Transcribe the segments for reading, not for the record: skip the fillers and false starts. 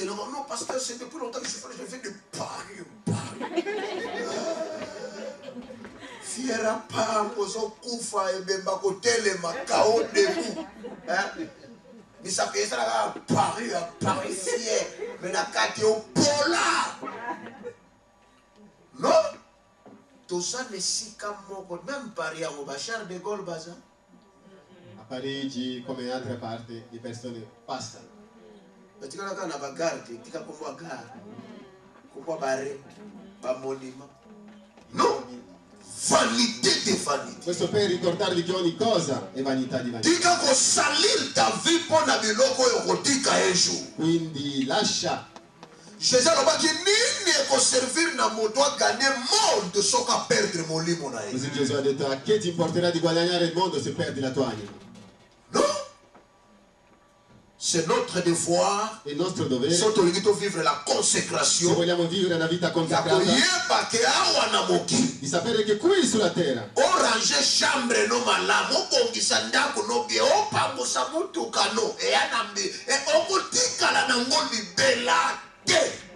Non, parce que c'est depuis longtemps que je fais de paris. Fiera pam, ozo kufa, ebemba kotele, makao debout. Mais ça fait ça à Paris fier. Mais la carte au polar. Non? Tout ça ne s'y comme même Paris à Charles de Gaulle Bazin. A Parigi, come in altre parti, le persone passano. Ma tu as une bagarre, tu as comme bagarre. Pourquoi barrer? Pas monument. Non! Vanité de vanité. Questo per ricordarvi che ogni cosa è vanità di vanità. Dica che salir ta vie pour na biloko yo tika un jour. Quindi lascia. Jésus a dit nini ko servir na moto a gagner monde soka perdre mon limo na Così Gesù ha detto: a che ti importerà di guadagnare il mondo se perdi la tua anima? Non. C'est notre devoir. È il nostro dovere. Sotto vivre la consacration. Se vogliamo vivere una vita consacrata, di sapere che qui sulla terra orange chambre no malamu, obongisa ndako no bie, opambusa mutuka no, e anambi, e okutikala na ngoli bela te.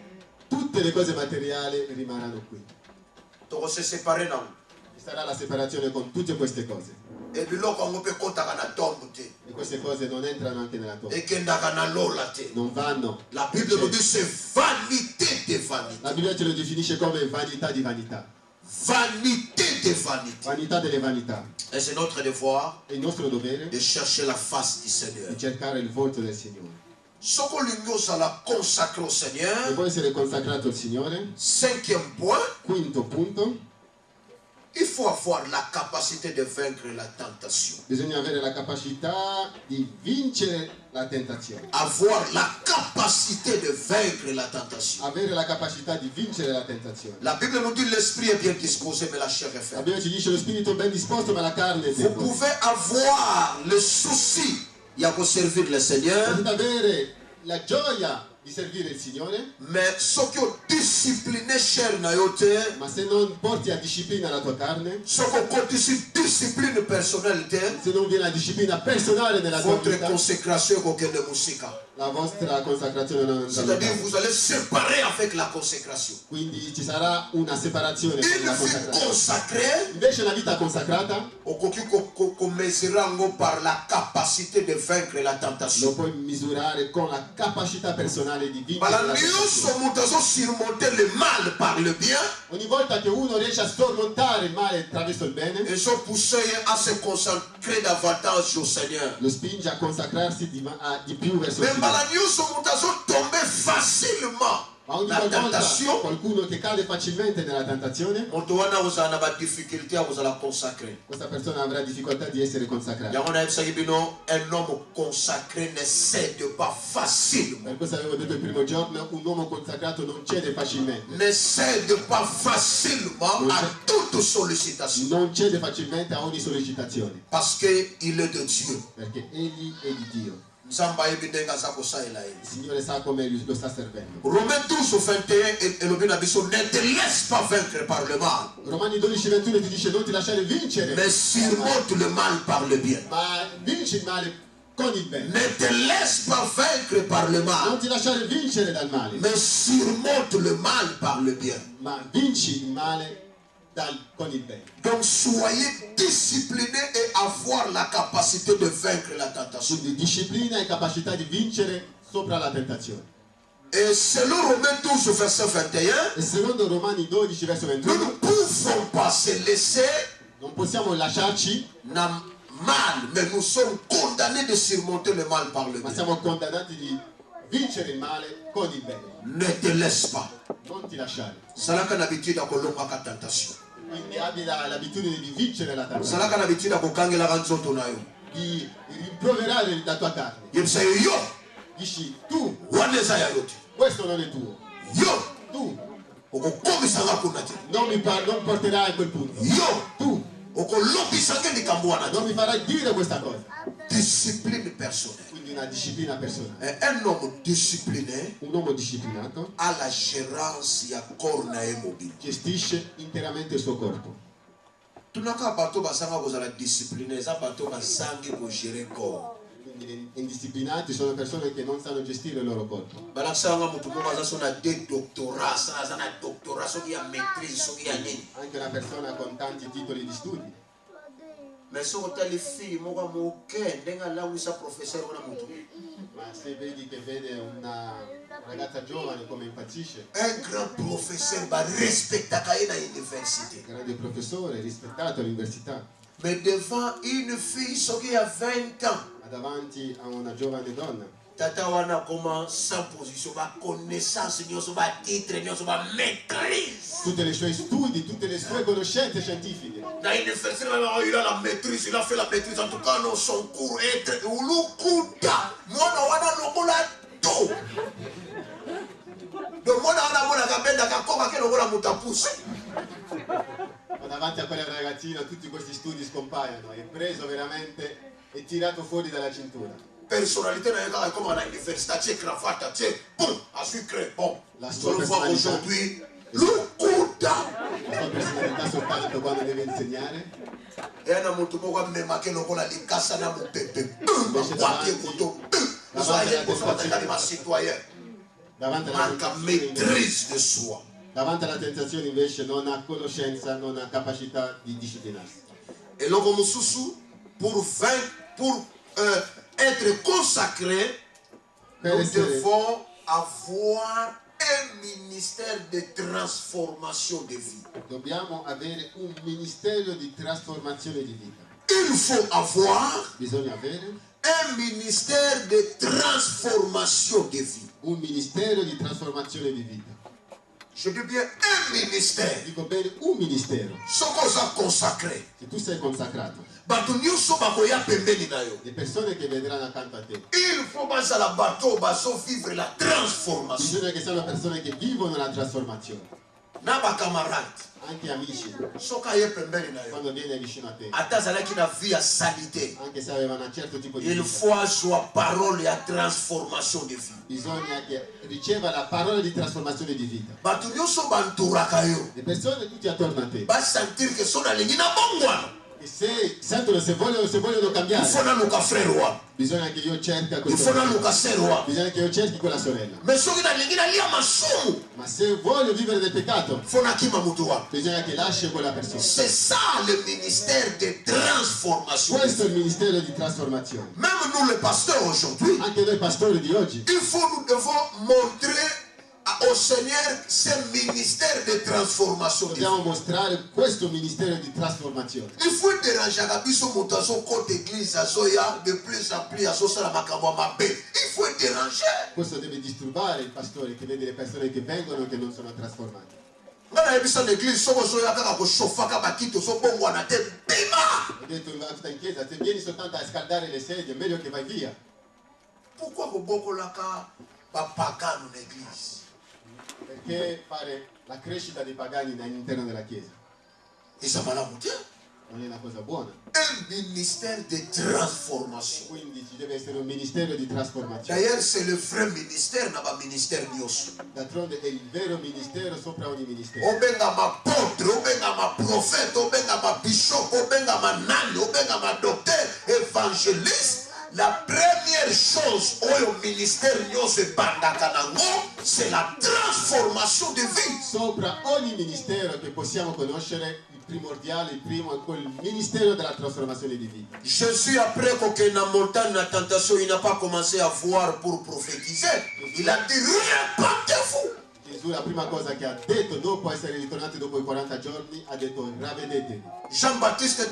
Tutte le cose materiali rimarranno qui. Toko se séparer na. Ci sarà la separazione con tutte queste cose. E biloko ngo pe kotaka na tombe te. E queste cose non entrano anche nella tomba. E kendaka na lola te. Non vanno. La Bible nous dit c'est vanité de vanité. La Bibbia ce lo definisce come vanità di vanità. Vanité de vanité. Vanità delle vanità. Et c'est notre devoir. È il nostro dovere de chercher la face du Seigneur. Di cercare il volto del Signore. Soko lingo sala consacré au Seigneur. E può essere consacrato al Signore. Cinquième point. Quinto punto. Il faut avoir la capacité de vaincre la tentation. Bisogna avere la capacità di vincere la tentazione. Avoir la capacité de vaincre la tentation. Avere la capacità di vincere la tentazione. La Bible nous dit l'esprit est bien disposé mais la chair est La faible. Bibbia ci dice lo spirito è ben disposto ma la carne è Vous debole. pouvez avoir le souci de servir le Seigneur. Potete avere la gioia di servire il Signore, mais ce qui est discipliné cher na yote, ma se non porti a disciplina la tua carne, ce qui est discipline personnelle, se non viene la disciplina personale nella tua votre vita, consécration est de musique. la vostra consacrazione non C'est-à-dire vous allez séparer avec la consécration. Quindi ci sarà una separazione con Une la vie consacrazione. consacrée, Invece una vita consacrata par la capacité de vaincre la tentation. lo puoi misurare con la capacità personale di vincere la tentazione. Surmonter le mal par le bien. Ogni volta che uno riesce a sormontare il male attraverso il bene, Et sont poussés à se consacrer davantage au Seigneur. lo spinge a consacrarsi di più verso il Mais Signore. tomber facilement. Ma ogni La volta tentation, qualcuno che cade facilmente nella tentazione, questa persona avrà difficoltà di essere consacrata. un homme consacré ne cède pas facilement. Per questo avevo detto il primo giorno, un uomo consacrato non cede facilmente. Ne cède pas facilement à toute sollicitation. Non cede facilmente a ogni sollecitazione. Parce qu'il est de Dieu. Perché egli è di Dio. Il Il Signore sa come lo sta servendo. Romains 12:21 et le bien abisso ne te laisse pas vaincre par le mal, Romani 12:21 ti dice non ti lasciare vincere, mais surmonte le mal par le bien. ma vinci il male con il bene. Ne te laisse pas vaincre par le Non mal, ti lasciare vincere dal male, mais surmonte le mal par le bien. ma vinci il male con il bene. Donc soyez disciplinés et avoir la capacité de vaincre la tentation. Quindi disciplina e capacità di vincere sopra la tentazione. Et selon Romains 12 verset 21, E secondo Romani 12 verso nous 21 ne pouvons pas se laisser non possiamo lasciarci, mal, mais nous sommes condamnés de surmonter le mal par le ma bien. siamo condannati di vincere il male con il bene. Ne te laisse pas. Non ti lasciare. Salaka n'habitude à colomba la tentation. Quindi abbi l'abitudine di vincere la tentazione, Salaka n'habitude à kokangela kanzoto na yo. di rimproverare la tua carne. Yebisa yo, Dici tu, waneza ya yote. questo non è tuo. Yo, Tu okokomisa nga kuna te. non porterai a quel punto. Yo, Tu okolobisa nge likambo wana non te. mi farai dire questa cosa. Discipline personnelle. Quindi una disciplina personale. Et un homme discipliné Un uomo disciplinato a la gérance ya corps na ye mobile. gestisce interamente il suo corpo. Tunaka bato basanga kozala discipliné, eza bato basangi ko gérer corps. indisciplinati sono persone che non sanno gestire il loro corpo. Anche una persona con tanti titoli di studi. Ma se vedi che vede una ragazza giovane come impazzisce, un grand professeur va rispettare l'università. Un grande professore rispettato all'università. Mais devant une fille qui a 20 ans, ma davanti a una giovane donna, tata wana comment sans position, ma connaissance, ma titre, ma maîtrise. Tutti i suoi studi, tutte le sue conoscenze scientifiche. Dans l'université, il a la maîtrise, il a fait la maîtrise. En tout cas, dans son cours, être ulukuta. Moi, wana lokola tout. Donc, moi, wana kabenda kakoma ke lokola mutapusi. Davanti a quella ragazzina tutti questi studi scompaiono, è preso veramente e tirato fuori dalla cintura. Personnalité è come all'università, c'è cravatta, c'è boom, a sucre, bon. La sua personalità la sua personalità soltanto quando deve insegnare. E hanno molto poco mema che non con di cassa na mu pepe. Manca maîtrise de soi. Davanti alla tentazione invece non ha conoscenza, non ha capacità di disciplinarsi. Et l'homme mususu pour être consacré, nous devons avoir un ministère de transformation de vie. Dobbiamo avere un ministero di trasformazione di vita. Il faut avoir Bisogna avere un ministère de transformation de vie. Un ministero di trasformazione di vita. Je dis bien un ministère. Dico bene, un ministero. Ce cosa consacré. Se tu sei consacrato. Le persone che vedranno accanto a te. Il faut vivre la transformation. Bisogna che siano persone che vivono la trasformazione. Naba camarade. Anche amici. Quando viene vicino a te. Anche se aveva un certo tipo di il faut sua parole a transformation di vita. Bisogna che riceva la parola di trasformazione di vita. Le persone tutti attorno a te. Va sentire che sono all'inina bongwana. E se vogliono cambiare, bisogna che io cerchi bisogna che io cerchi quella sorella. Ma se voglio vivere del peccato, bisogna che lasci quella persona. C'est ça le ministère de transformation. Questo è il ministero di trasformazione. Même nous les pasteurs aujourd'hui, anche noi pastori di oggi, nous devons montrer au Seigneur ce ministère de transformation. Dobbiamo mostrare questo ministero di trasformazione. Il faut déranger cabiso mutaso côté église asoya de plus en plus aso sala makambo mabe. Il faut déranger. Questo deve disturbare il pastore che vede le persone che vengono e che non sono trasformate. Ngana ebisa l'église soko soya kaka ko shofaka bakito so bongwana te bima. Ho detto in chiesa, se vieni soltanto a scaldare le sedie, è meglio che vai via. Pourquoi ko bokolaka ba pagano l'église? Perché fare la crescita dei pagani all'interno della chiesa? Non è una cosa buona. Un ministère de transformation. Quindi ci deve essere un ministero di trasformazione. D'ailleurs, c'est le vrai ministère, non pas ministère Dios. D'altronde è il vero ministero sopra ogni ministero. Obenga ma apôtre, obenga ma prophète, obenga ma bishop, obenga ma nani, obenga ma docteur, évangéliste. La première chose au ministère c'est la transformation de vie. Sopra ogni ministero che possiamo conoscere, il primordiale, il primo è quel ministero della trasformazione di vita. Jésus, après que la montagne de tentation, il n'a pas commencé à voir pour prophétiser. Il a dit répandez-vous. Gesù la prima cosa che ha detto dopo essere ritornato dopo i 40 giorni ha detto ravvedetevi. Jean-Baptiste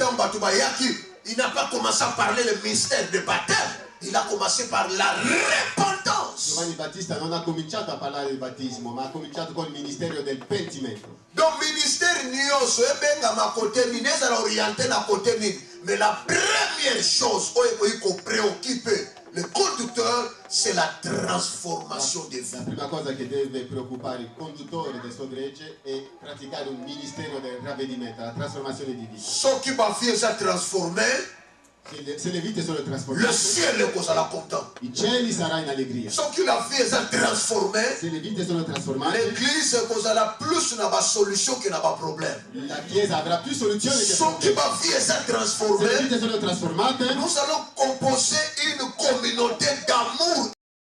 il n'a pas commencé à parler le mystère de baptême, il a commencé par la repentance. Giovanni Battista non ha cominciato a parlare del battesimo, ma ha cominciato con il ministero del pentimento. Donc ministère nioso e benga ma côté ni neza orienté na côté ni, mais la première chose qu'on préoccupe le conducteur, c'est la transformation de vie. La prima cosa che deve preoccupare il conduttore del suo gregge è praticare un ministero del ravvedimento, la trasformazione di vita. Ce qui va faire transformer, se le vite sono trasformate, le ciel est cosa la content. I cieli sarà in allegria. Ce qui la fait transformer, se le vite sono trasformate, l'église est cosa la plus n'a pas solution que n'a pas problème. La chiesa avrà più soluzioni che problemi. Ce qui va faire transformer, se le vite sono trasformate, nous allons composer une communauté d'amour